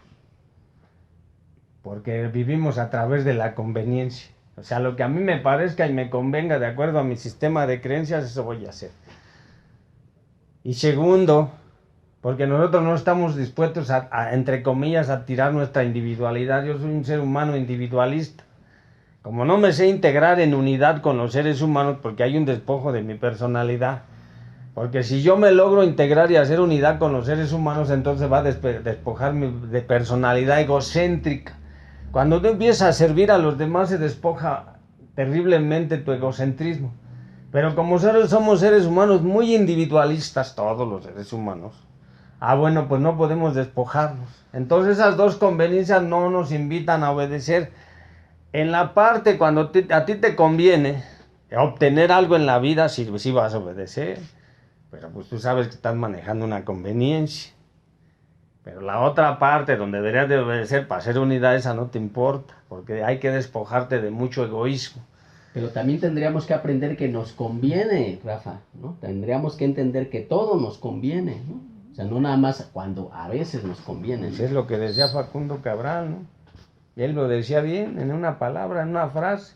Speaker 2: Porque vivimos a través de la conveniencia. O sea, lo que a mí me parezca y me convenga de acuerdo a mi sistema de creencias, eso voy a hacer. Y segundo, porque nosotros no estamos dispuestos entre comillas, a tirar nuestra individualidad. Yo soy un ser humano individualista. Como no me sé integrar en unidad con los seres humanos, porque hay un despojo de mi personalidad, porque si yo me logro integrar y hacer unidad con los seres humanos, entonces va a despojarme de personalidad egocéntrica. Cuando tú empiezas a servir a los demás, se despoja terriblemente tu egocentrismo. Pero como somos seres humanos muy individualistas, todos los seres humanos, bueno, pues no podemos despojarnos. Entonces esas dos conveniencias no nos invitan a obedecer. En la parte cuando a ti te conviene obtener algo en la vida, sí vas a obedecer, pero pues tú sabes que estás manejando una conveniencia. Pero la otra parte donde deberías de obedecer para hacer unidad, esa no te importa, porque hay que despojarte de mucho egoísmo.
Speaker 1: Pero también tendríamos que aprender que nos conviene, Rafa, ¿no? Tendríamos que entender que todo nos conviene, ¿no? O sea, no nada más cuando a veces nos conviene, ¿no?
Speaker 2: Eso es lo que decía Facundo Cabral, ¿no? Y él lo decía bien, en una palabra, en una frase.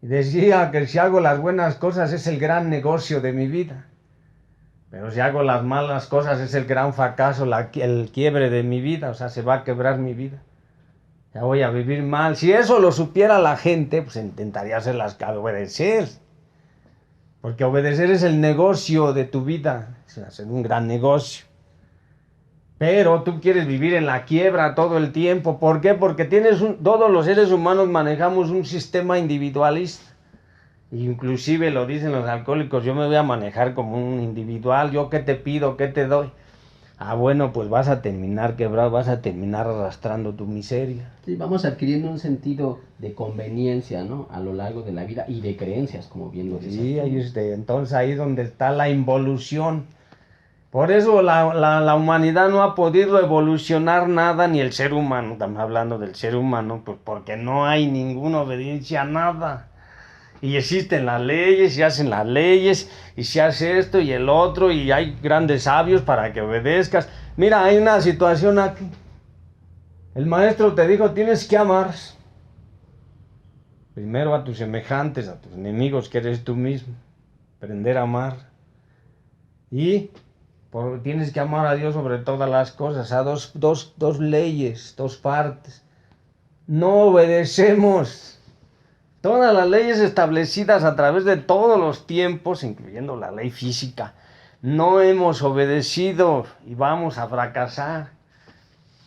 Speaker 2: Y decía que si hago las buenas cosas es el gran negocio de mi vida. Pero si hago las malas cosas es el gran fracaso, el quiebre de mi vida. O sea, se va a quebrar mi vida. Ya voy a vivir mal. Si eso lo supiera la gente, pues intentaría hacerlas obedecer. Porque obedecer es el negocio de tu vida, es hacer un gran negocio. Pero tú quieres vivir en la quiebra todo el tiempo. ¿Por qué? Porque todos los seres humanos manejamos un sistema individualista. Inclusive lo dicen los alcohólicos, yo me voy a manejar como un individual, yo qué te pido, qué te doy. Ah, bueno, pues vas a terminar quebrado, vas a terminar arrastrando tu miseria.
Speaker 1: Sí, vamos adquiriendo un sentido de conveniencia, ¿no? A lo largo de la vida y de creencias, como bien lo dices.
Speaker 2: Sí, entonces ahí es donde está la involución. Por eso la humanidad no ha podido evolucionar nada, ni el ser humano, estamos hablando del ser humano, pues porque no hay ninguna obediencia a nada. Y existen las leyes, y hacen las leyes, y se hace esto y el otro, y hay grandes sabios para que obedezcas. Mira, hay una situación aquí. El maestro te dijo, tienes que amar primero a tus semejantes, a tus enemigos, que eres tú mismo. Aprender a amar. Y tienes que amar a Dios sobre todas las cosas, a dos leyes, dos partes. No obedecemos. Todas las leyes establecidas a través de todos los tiempos, incluyendo la ley física, no hemos obedecido y vamos a fracasar.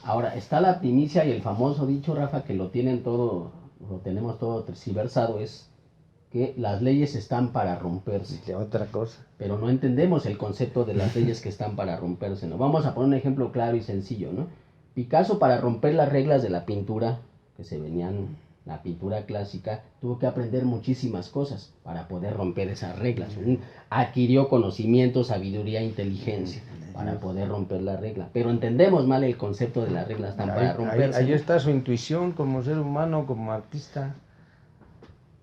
Speaker 1: Ahora, está la primicia y el famoso dicho, Rafa, que lo tenemos todo tergiversado, es que las leyes están para romperse.
Speaker 2: De otra cosa.
Speaker 1: Pero no entendemos el concepto de las leyes que están para romperse, ¿no? Vamos a poner un ejemplo claro y sencillo, ¿no? Picasso, para romper las reglas de la pintura que se venían, la pintura clásica, tuvo que aprender muchísimas cosas para poder romper esas reglas. Adquirió conocimiento, sabiduría, inteligencia para poder romper la regla. Pero entendemos mal el concepto de las reglas están para romperse.
Speaker 2: Ahí está su intuición como ser humano, como artista.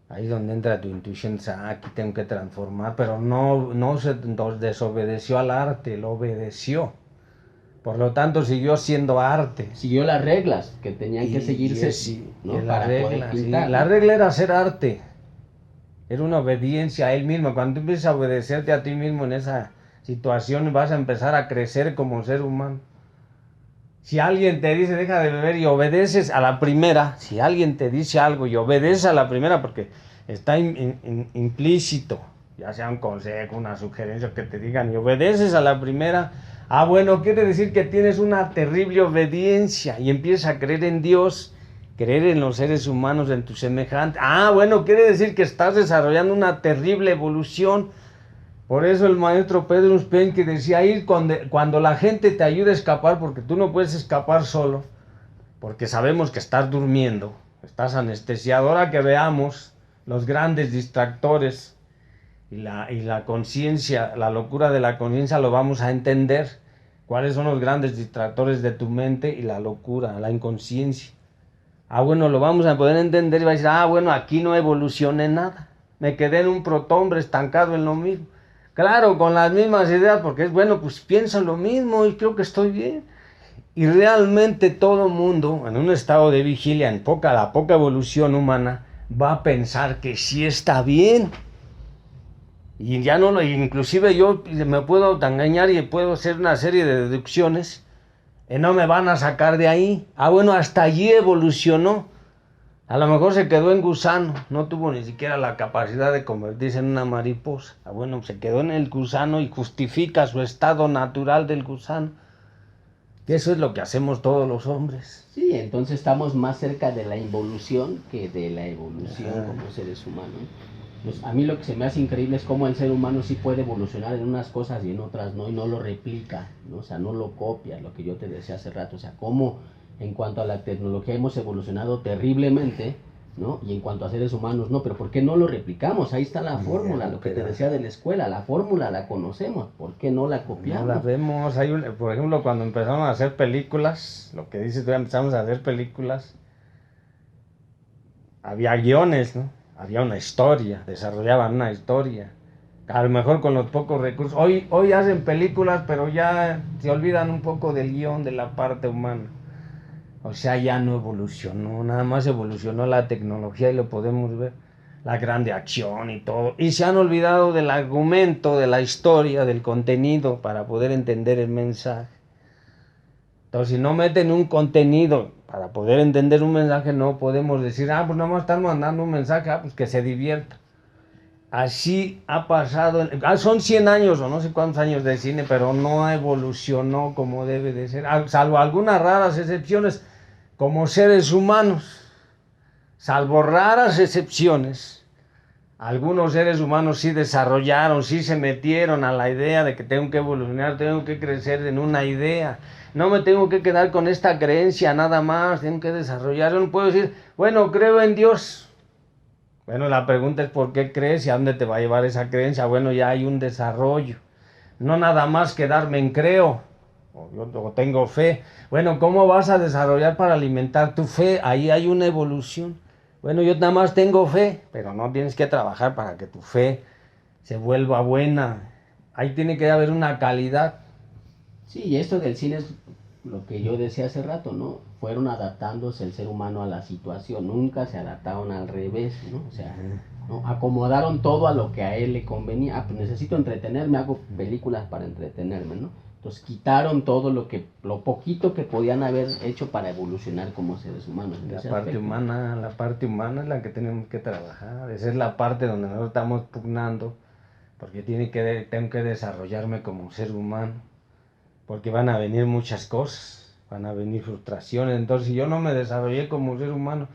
Speaker 2: Ahí es donde entra tu intuición, aquí tengo que transformar, pero no se desobedeció al arte, lo obedeció. Por lo tanto, siguió siendo arte.
Speaker 1: Siguió las reglas que tenían que seguirse, ¿no?
Speaker 2: Para poder pintar. La regla era hacer arte. Era una obediencia a él mismo. Cuando tú empiezas a obedecerte a ti mismo en esa situación, vas a empezar a crecer como ser humano. Si alguien te dice deja de beber y obedeces a la primera, si alguien te dice algo y obedeces a la primera, porque está implícito, ya sea un consejo, una sugerencia que te digan y obedeces a la primera, bueno, quiere decir que tienes una terrible obediencia y empiezas a creer en Dios, creer en los seres humanos, en tus semejantes. Bueno, quiere decir que estás desarrollando una terrible evolución. Por eso el maestro Pedro Uspensky decía, ahí cuando la gente te ayude a escapar, porque tú no puedes escapar solo, porque sabemos que estás durmiendo, estás anestesiado. Ahora que veamos los grandes distractores y la conciencia, la locura de la conciencia, lo vamos a entender. ¿Cuáles son los grandes distractores de tu mente y la locura, la inconsciencia? Bueno, lo vamos a poder entender y va a decir, bueno, aquí no evolucioné nada. Me quedé en un protombre estancado en lo mismo. Claro, con las mismas ideas, porque es bueno, pues pienso lo mismo y creo que estoy bien. Y realmente todo mundo, en un estado de vigilia, la poca evolución humana, va a pensar que sí está bien. Y ya no, inclusive yo me puedo autoengañar y puedo hacer una serie de deducciones. No me van a sacar de ahí. Bueno, hasta allí evolucionó. A lo mejor se quedó en gusano, no tuvo ni siquiera la capacidad de convertirse en una mariposa. Bueno, se quedó en el gusano y justifica su estado natural del gusano. Y eso es lo que hacemos todos los hombres.
Speaker 1: Sí, entonces estamos más cerca de la involución que de la evolución como seres humanos. Pues a mí lo que se me hace increíble es cómo el ser humano sí puede evolucionar en unas cosas y en otras no, y no lo replica, ¿no? O sea, no lo copia, lo que yo te decía hace rato. O sea, cómo en cuanto a la tecnología hemos evolucionado terriblemente, ¿no? Y en cuanto a seres humanos, no, pero ¿por qué no lo replicamos? Ahí está la fórmula, lo que te decía de la escuela, la fórmula la conocemos, ¿por qué no la copiamos?
Speaker 2: No la vemos. Por ejemplo, cuando empezamos a hacer películas, lo que dices tú, empezamos a hacer películas, había guiones, ¿no? Había una historia, desarrollaban una historia. A lo mejor con los pocos recursos. Hoy hacen películas, pero ya se olvidan un poco del guión, de la parte humana. O sea, ya no evolucionó, nada más evolucionó la tecnología y lo podemos ver, la grande acción y todo. Y se han olvidado del argumento, de la historia, del contenido para poder entender el mensaje. Entonces, si no meten un contenido para poder entender un mensaje, no podemos decir, pues nada más están mandando un mensaje, pues que se divierta. así ha pasado, son 100 años o no sé cuántos años de cine, pero no evolucionó como debe de ser, salvo algunas raras excepciones como seres humanos, salvo raras excepciones. Algunos seres humanos sí desarrollaron, sí se metieron a la idea de que tengo que evolucionar, tengo que crecer en una idea. No me tengo que quedar con esta creencia nada más, tengo que desarrollar. Yo no puedo decir, bueno, creo en Dios. Bueno, la pregunta es por qué crees y a dónde te va a llevar esa creencia. Bueno, ya hay un desarrollo. No nada más quedarme en creo o tengo fe. Bueno, ¿cómo vas a desarrollar para alimentar tu fe? Ahí hay una evolución. Bueno, yo nada más tengo fe, pero no tienes que trabajar para que tu fe se vuelva buena. Ahí tiene que haber una calidad.
Speaker 1: Sí, y esto del cine es lo que yo decía hace rato, ¿no? Fueron adaptándose el ser humano a la situación, nunca se adaptaron al revés, ¿no? O sea, ¿no? Acomodaron todo a lo que a él le convenía. Ah, pues necesito entretenerme, hago películas para entretenerme, ¿no? Entonces quitaron todo lo poquito que podían haber hecho para evolucionar como seres humanos.
Speaker 2: La parte humana es la que tenemos que trabajar. Esa es la parte donde nosotros estamos pugnando, porque tengo que desarrollarme como ser humano, porque van a venir muchas cosas, van a venir frustraciones. Entonces, si yo no me desarrollé como ser humano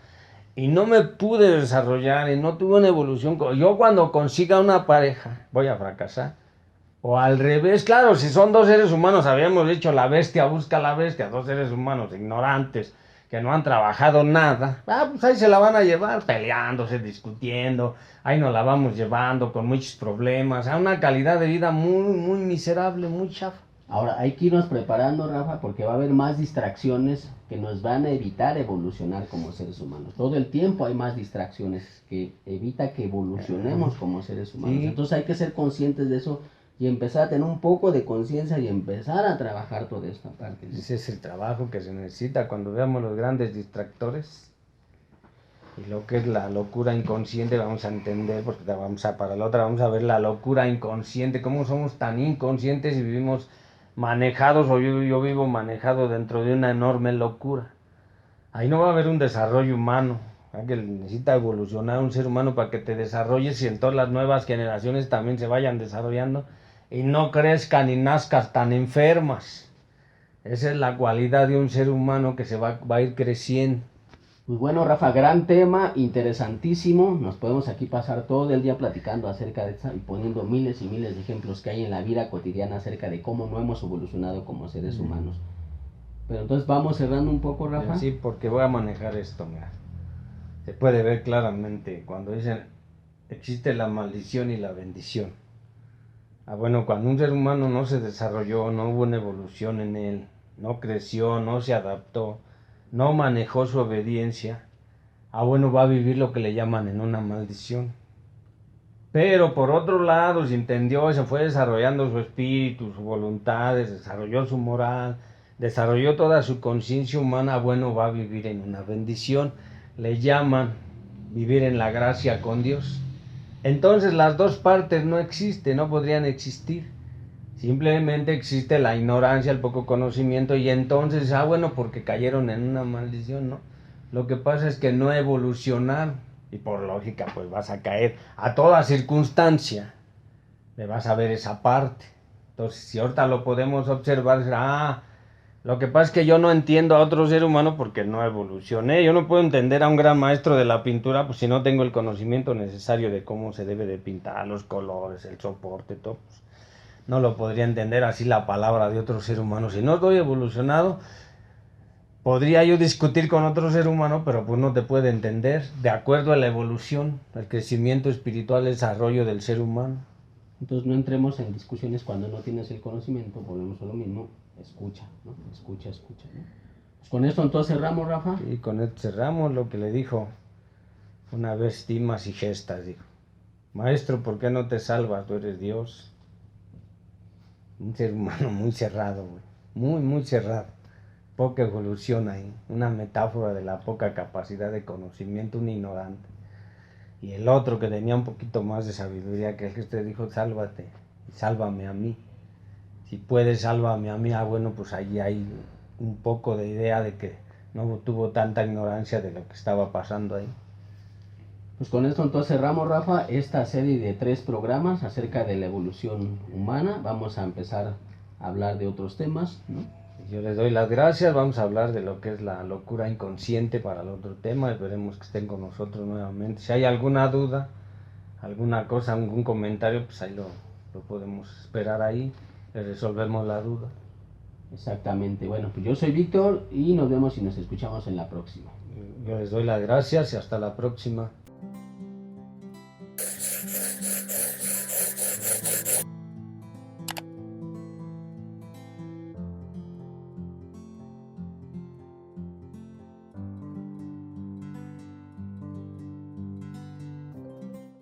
Speaker 2: y no me pude desarrollar y no tuve una evolución, yo cuando consiga una pareja voy a fracasar. O al revés, claro, si son dos seres humanos, habíamos dicho la bestia busca la bestia, dos seres humanos ignorantes que no han trabajado nada, pues ahí se la van a llevar peleándose, discutiendo, ahí nos la vamos llevando con muchos problemas, a una calidad de vida muy, muy miserable, muy chafa.
Speaker 1: Ahora, hay que irnos preparando, Rafa, porque va a haber más distracciones que nos van a evitar evolucionar como seres humanos. Todo el tiempo hay más distracciones que evita que evolucionemos como seres humanos.
Speaker 2: Sí.
Speaker 1: Entonces hay que ser conscientes de eso y empezar a tener un poco de conciencia y empezar a trabajar toda esta parte, ¿no?
Speaker 2: Ese es el trabajo que se necesita cuando veamos los grandes distractores. Y lo que es la locura inconsciente vamos a entender, porque para la otra vamos a ver la locura inconsciente, cómo somos tan inconscientes y vivimos manejados, o yo vivo manejado dentro de una enorme locura. Ahí no va a haber un desarrollo humano, que necesita evolucionar un ser humano para que te desarrolles y en todas las nuevas generaciones también se vayan desarrollando y no crezcan y nazcas tan enfermas. Esa es la cualidad de un ser humano que se va a ir creciendo.
Speaker 1: Pues bueno, Rafa, gran tema, interesantísimo. Nos podemos aquí pasar todo el día platicando acerca de esto y poniendo miles y miles de ejemplos que hay en la vida cotidiana acerca de cómo no hemos evolucionado como seres humanos. Pero entonces vamos cerrando un poco, Rafa.
Speaker 2: Sí, porque voy a manejar esto, mira. Se puede ver claramente cuando dicen existe la maldición y la bendición. Bueno, cuando un ser humano no se desarrolló, no hubo una evolución en él, no creció, no se adaptó, no manejó su obediencia, bueno, va a vivir lo que le llaman en una maldición. Pero por otro lado, se entendió y se fue desarrollando su espíritu, su voluntad, desarrolló su moral, desarrolló toda su conciencia humana, bueno, va a vivir en una bendición. Le llaman vivir en la gracia con Dios. Entonces las dos partes no existen, no podrían existir. Simplemente existe la ignorancia, el poco conocimiento y entonces, bueno, porque cayeron en una maldición, ¿no? Lo que pasa es que no evolucionaron y por lógica pues vas a caer a toda circunstancia, le vas a ver esa parte. Entonces, si ahorita lo podemos observar, lo que pasa es que yo no entiendo a otro ser humano porque no evolucioné. Yo no puedo entender a un gran maestro de la pintura pues si no tengo el conocimiento necesario de cómo se debe de pintar, los colores, el soporte, todo. No lo podría entender así la palabra de otro ser humano. Si no estoy evolucionado, podría yo discutir con otro ser humano, pero pues no te puede entender de acuerdo a la evolución, el crecimiento espiritual, el desarrollo del ser humano.
Speaker 1: Entonces no entremos en discusiones cuando no tienes el conocimiento, volvemos a lo mismo, escucha, ¿no? Escucha, ¿no? Pues con esto entonces cerramos, Rafa.
Speaker 2: Sí, con esto cerramos lo que le dijo una vez Dimas y Gestas, dijo: maestro, ¿por qué no te salvas? Tú eres Dios. Un ser humano muy cerrado, güey. Muy, muy cerrado. Poca evolución ahí. Una metáfora de la poca capacidad de conocimiento, un ignorante. Y el otro que tenía un poquito más de sabiduría que el que usted dijo: sálvate y sálvame a mí. Si puedes, sálvame a mí. Bueno, pues allí hay un poco de idea de que no tuvo tanta ignorancia de lo que estaba pasando ahí.
Speaker 1: Pues con esto entonces cerramos, Rafa, esta serie de 3 programas acerca de la evolución humana. Vamos a empezar a hablar de otros temas, ¿no?
Speaker 2: Yo les doy las gracias, vamos a hablar de lo que es la locura inconsciente para el otro tema, esperemos que estén con nosotros nuevamente. Si hay alguna duda, alguna cosa, algún comentario, pues ahí lo podemos esperar ahí, le resolvemos la duda.
Speaker 1: Exactamente, bueno, pues yo soy Víctor y nos vemos y nos escuchamos en la próxima.
Speaker 2: Yo les doy las gracias y hasta la próxima.